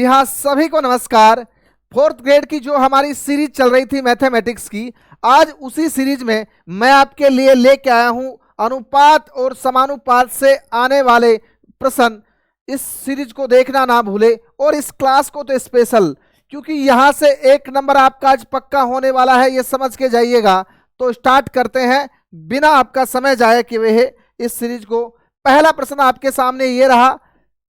जी हाँ, सभी को नमस्कार। फोर्थ ग्रेड की जो हमारी सीरीज चल रही थी मैथमेटिक्स की, आज उसी सीरीज में मैं आपके लिए लेके आया हूं अनुपात और समानुपात से आने वाले प्रश्न। इस सीरीज को देखना ना भूले और इस क्लास को तो स्पेशल, क्योंकि यहां से एक नंबर आपका आज पक्का होने वाला है, ये समझ के जाइएगा। तो स्टार्ट करते हैं बिना आपका समय जाए किए हुए इस सीरीज को। पहला प्रश्न आपके सामने ये रहा,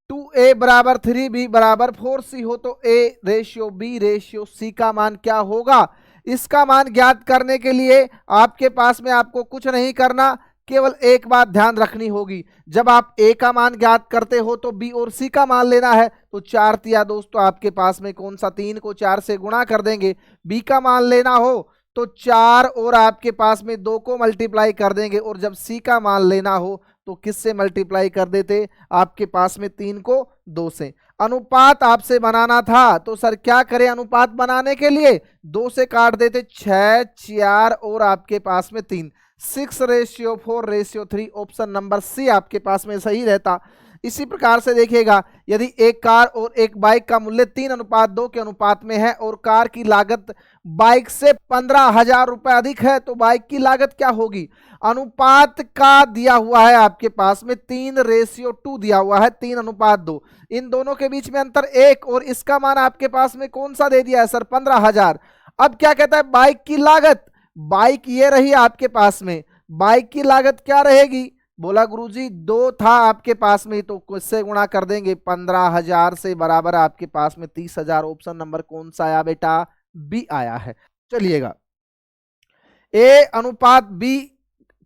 2a बराबर 3b बराबर 4c हो तो a ratio b ratio c का मान क्या होगा। इसका मान ज्ञात करने के लिए आपके पास में आपको कुछ नहीं करना, केवल एक बात ध्यान रखनी होगी। जब आप a का मान ज्ञात करते हो तो b और c का मान लेना है। तो 4 तिया दोस्तों आपके पास में कौन सा, 3 को 4 से गुणा कर देंगे। b का मान लेना हो तो 4 और आपके पास में 2 को मल्टीप्लाई कर देंगे, और जब c का मान लेना हो तो किससे मल्टीप्लाई कर देते, आपके पास में 3 को 2 से। अनुपात आपसे बनाना था तो सर क्या करें, अनुपात बनाने के लिए 2 से काट देते, 6 4 और आपके पास में 3, 6:4:3। ऑप्शन नंबर सी आपके पास में सही रहता। इसी प्रकार से देखिएगा, यदि एक कार और एक बाइक का मूल्य 3:2 के अनुपात में है और कार की लागत बाइक से 15,000 रुपए अधिक है, तो बाइक की लागत क्या होगी। अनुपात का दिया हुआ है आपके पास में 3:2 दिया हुआ है, 3:2। इन दोनों के बीच में अंतर 1, और इसका मान आपके पास में कौन सा दे दिया है सर, 15,000। अब क्या कहता है, बाइक की लागत, बाइक ये रही आपके पास में, बाइक की लागत क्या रहेगी। बोला गुरुजी 2 था आपके पास में, तो किससे गुणा कर देंगे, 15,000 से, बराबर आपके पास में 30,000। ऑप्शन नंबर कौन सा आया बेटा, बी आया है। चलिएगा, ए अनुपात बी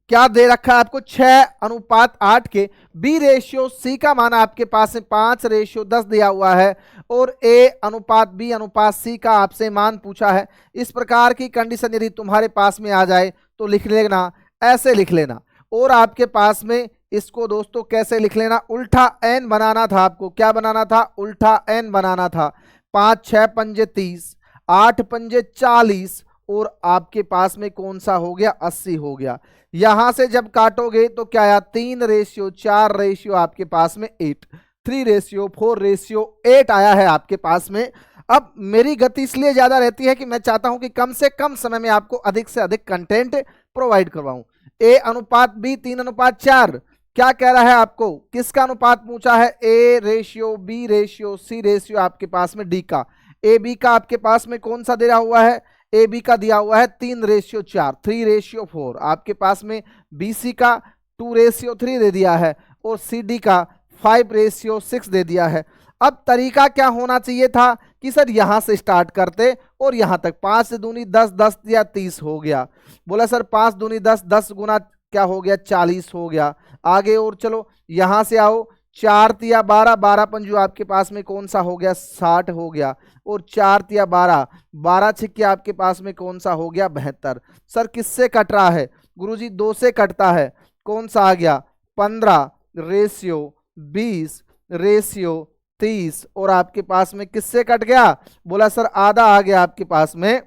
क्या दे रखा है आपको, 6:8 के। बी रेशियो सी का मान आपके पास में 5:10 दिया हुआ है, और ए अनुपात बी अनुपात सी का आपसे मान पूछा है। इस प्रकार की कंडीशन यदि तुम्हारे पास में आ जाए तो लिख लेना, ऐसे लिख लेना। और आपके पास में इसको दोस्तों कैसे लिख लेना, उल्टा एन बनाना था आपको। क्या बनाना था, उल्टा एन बनाना था। 5 6 पंजे 30, 8 पंजे 40, और आपके पास में कौन सा हो गया, 80 हो गया। यहां से जब काटोगे तो क्या आया, 3:4 रेशियो आपके पास में 8, 3:4:8 आया है आपके पास में। अब मेरी गति इसलिए ज्यादा रहती है कि मैं चाहता हूं कि कम से कम समय में आपको अधिक से अधिक कंटेंट प्रोवाइड करवाऊं। ए अनुपात बी 3:4 क्या कह रहा है आपको, किसका अनुपात पूछा है, A ratio B ratio C ratio आपके पास में डी का। ए बी का आपके पास में कौन सा दिया हुआ है, ए बी का दिया हुआ है 3:4, 3:4। आपके पास में बी सी का 2:3 दे दिया है, और सी डी का 5:6 दे दिया है। अब तरीका क्या होना चाहिए था कि सर यहां से स्टार्ट करते और यहां तक, 5 से दूनी 10, 10 या 30 हो गया। बोला सर 5 दूनी 10, 10 गुना क्या हो गया, 40 हो गया। आगे और चलो, यहां से आओ, 4 तिया 12, 12 पंजू आपके पास में कौन सा हो गया, 60 हो गया। और 4 तिया 12, 12 छिक्के आपके पास में कौन सा हो गया, 72। सर किससे कट रहा है, गुरुजी 2 से कटता है। कौन सा आ गया, 15:20:30, और आपके पास में किससे कट गया, बोला सर आधा आ गया आपके पास में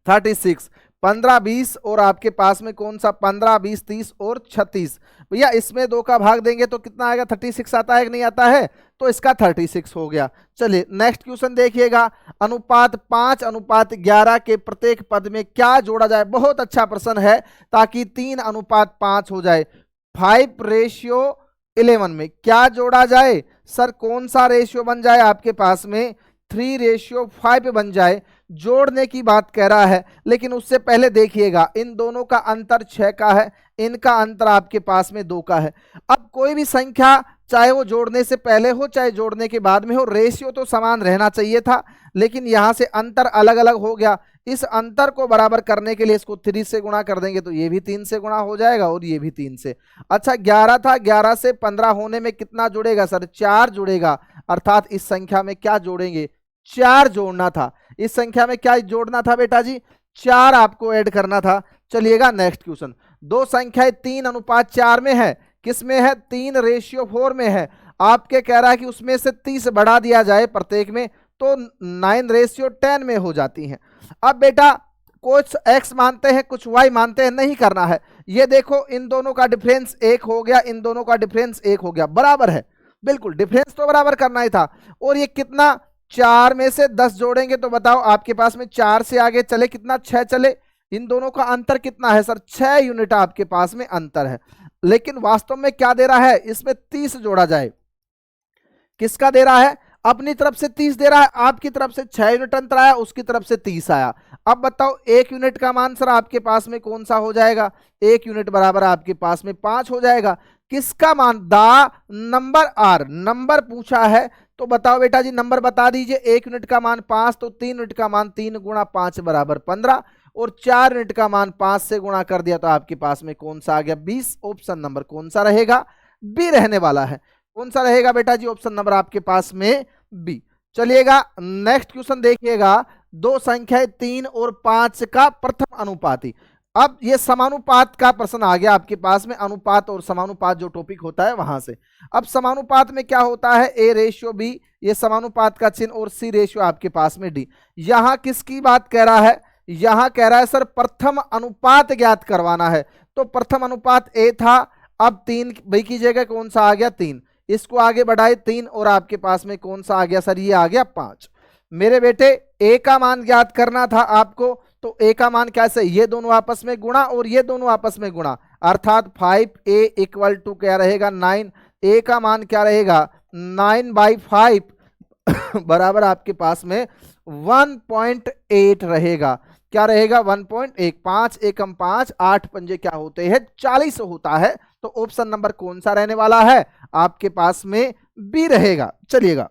36। 15:20 और आपके पास में कौन सा, 15:20:30 और 36। भैया इसमें 2 का भाग देंगे तो कितना आएगा, 36 आता है कि नहीं आता है, तो इसका 36 हो गया। चलिए नेक्स्ट क्वेश्चन देखिएगा, अनुपात 5:11 के प्रत्येक पद में क्या जोड़ा जाए। बहुत अच्छा प्रश्न है, ताकि 3:5 हो जाए। 5:11 में क्या जोड़ा जाए, सर कौन सा रेशियो बन जाए आपके पास में, 3:5 बन जाए। जोड़ने की बात कह रहा है, लेकिन उससे पहले देखिएगा इन दोनों का अंतर 6 का है, इनका अंतर आपके पास में 2 का है। अब कोई भी संख्या चाहे वो जोड़ने से पहले हो चाहे जोड़ने के बाद में हो, रेशियो तो समान रहना चाहिए था, लेकिन यहां से अंतर अलग अलग हो गया। इस अंतर को बराबर करने के लिए इसको 3 से गुणा कर देंगे तो ये भी 3 से गुणा हो जाएगा, और ये भी 3 से। अच्छा 11 था, 11 से 15 होने में कितना जुड़ेगा सर, 4 जुड़ेगा। अर्थात इस संख्या में क्या जोड़ेंगे, 4 जोड़ना था। इस संख्या में क्या जोड़ना था बेटा जी, 4 आपको ऐड करना था। चलिएगा नेक्स्ट क्वेश्चन, 2 संख्याएं 3:4 में है, किस में है, 3:4 में है। आपके कह रहा है कि उसमें से 30 बढ़ा दिया जाए प्रत्येक में, तो 9:10 में हो जाती हैं। अब बेटा कुछ x मानते हैं कुछ y मानते हैं, नहीं करना है। ये देखो इन दोनों का डिफरेंस 1 हो गया, इन दोनों का डिफरेंस 1 हो गया, बराबर है। बिल्कुल डिफरेंस तो बराबर करना ही था। और ये कितना 4 में से 10 जोड़ेंगे तो बताओ आपके पास में 4 से आगे चले कितना, 6 चले। इन दोनों का अंतर कितना है सर, 6 यूनिट आपके पास में अंतर है। लेकिन वास्तव में क्या दे रहा है, इसमें 30 जोड़ा जाए। किसका दे रहा है, अपनी तरफ से 30 दे रहा है, आपकी तरफ से 6 यूनिट अंतर आया, उसकी तरफ से 30 आया। अब बताओ 1 यूनिट का मान सर आपके पास में कौन सा हो जाएगा, 1 यूनिट बराबर आपके पास में 5 हो जाएगा। किसका मान, द नंबर आर, नंबर पूछा है तो बताओ बेटा जी नंबर बता दीजिए। 1 यूनिट का मान 5 तो 3 यूनिट का मान 3 गुणा 5 बराबर 15, और 4 यूनिट का मान 5 से गुणा कर दिया तो आपके पास में कौन सा आ गया, 20। ऑप्शन नंबर कौन सा रहेगा, बी रहने वाला है। कौन सा रहेगा बेटा जी, ऑप्शन नंबर आपके पास में बी। चलिएगा नेक्स्ट क्वेश्चन देखिएगा, दो संख्याएं 3 और 5 का प्रथम अनुपाती। अब ये समानुपात का प्रश्न आ गया आपके पास में, अनुपात और समानुपात जो टॉपिक होता है वहां से। अब समानुपात में क्या होता है, ए रेशियो बी, ये समानुपात का चिन्ह, और सी रेशियो आपके पास में डी। यहां किसकी बात कह रहा है, यहां कह रहा है सर प्रथम अनुपात ज्ञात करवाना है। तो प्रथम अनुपात ए था, अब 3 बी की जगह कौन सा आ गया, 3, इसको आगे बढ़ाए 3, और आपके पास में कौन सा आ गया सर, ये आ गया 5। मेरे बेटे ए का मान ज्ञात करना था आपको, तो ए का मान कैसे, ये दोनों आपस में गुणा और ये दोनों आपस में गुणा, अर्थात 5a इक्वल टू क्या रहेगा 9। ए का मान क्या रहेगा 9/5 बराबर आपके पास में 1.8 रहेगा। क्या रहेगा 1.1, 5 एकम 5, 8 पंजे क्या होते हैं 40 होता है। तो ऑप्शन नंबर कौन सा रहने वाला है आपके पास में, बी रहेगा। चलिएगा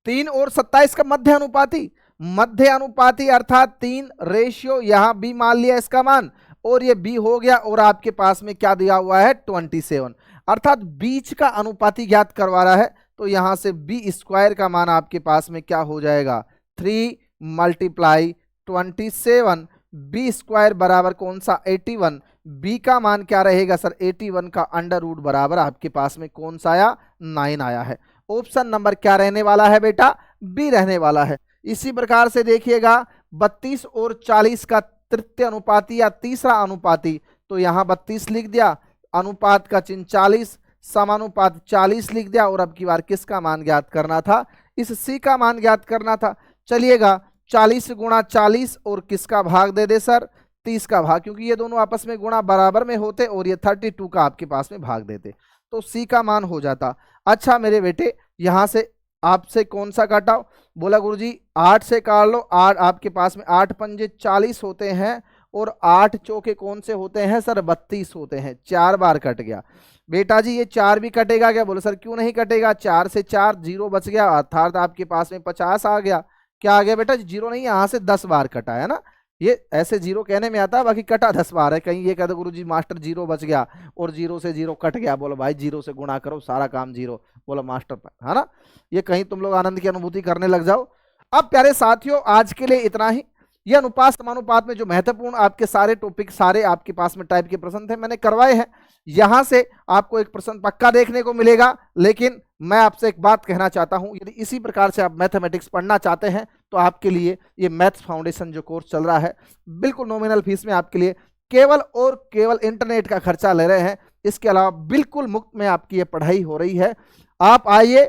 3 और 27 का मध्य अनुपाती, मध्य अनुपाती अर्थात 3 रेशियो, यहां बी मान लिया इसका मान, और ये बी हो गया, और आपके पास में क्या दिया हुआ है 27, अर्थात बीच का अनुपाती ज्ञात करवा रहा है। तो यहां से बी स्क्वायर का मान आपके पास में क्या हो जाएगा 3 × 27, बी स्क्वायर बराबर कौन सा 81। बी का मान क्या रहेगा सर 81 का अंडर रूट बराबर आपके पास में कौन सा आया 9 आया है। ऑप्शन नंबर क्या रहने वाला है बेटा, बी रहने वाला है। इसी प्रकार से देखिएगा 32 और 40 का तृतीय अनुपाती या तीसरा अनुपाती, तो यहां 32 लिख दिया, अनुपात का चिन्ह 40, समानुपात 40 लिख दिया, और अब की बार किसका मान ज्ञात करना था, इस सी का मान ज्ञात करना था। चलिएगा 40 गुणा 40 और किसका भाग दे दे सर 30 का भाग, क्योंकि ये दोनों आपस में गुणा बराबर में होते, और ये 32 का आपके पास में भाग देते, तो सी का मान हो जाता। अच्छा मेरे बेटे यहां से आपसे कौन सा काटाओ, बोला गुरुजी 8 से काट लो, 8 आपके पास में 8 पंजे 40 होते हैं, और 8 चौके कौन से होते हैं सर 32 होते हैं, 4 बार कट गया। बेटा जी ये 4 भी कटेगा क्या, बोले सर क्यों नहीं कटेगा, 4 से 4 जीरो बच गया, अर्थात आपके पास में 50 आ गया। क्या आ गया बेटा, जीरो नहीं, यहां से 10 बार कटा है ना, ये ऐसे जीरो कहने में आता है, बाकी कटा 10 बार है। कहीं ये कहते गुरुजी मास्टर जीरो बच गया और जीरो से जीरो कट गया, बोलो भाई जीरो से गुणा करो सारा काम जीरो, बोलो मास्टर, है ना, ये कहीं तुम लोग आनंद की अनुभूति करने लग जाओ। अब प्यारे साथियों आज के लिए इतना ही। ये अनुपात समानुपात में जो महत्वपूर्ण आपके सारे टॉपिक, सारे आपके पास में टाइप के प्रश्न थे मैंने करवाए हैं। यहां से आपको एक प्रश्न पक्का देखने को मिलेगा, लेकिन मैं आपसे एक बात कहना चाहता हूं, यदि इसी प्रकार से आप मैथमेटिक्स पढ़ना चाहते हैं तो आपके लिए ये मैथ्स फाउंडेशन जो कोर्स चल रहा है बिल्कुल नॉमिनल फीस में आपके लिए केवल और केवल इंटरनेट का खर्चा ले रहे हैं, इसके अलावा बिल्कुल मुफ्त में आपकी ये पढ़ाई हो रही है। आप आइए,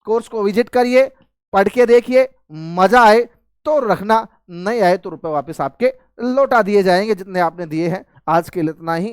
कोर्स को विजिट करिए, पढ़ के देखिए, मजा आए तो रखना, नहीं आए तो रुपए वापस आपके लौटा दिए जाएंगे जितने आपने दिए हैं। आज के लिए इतना ही।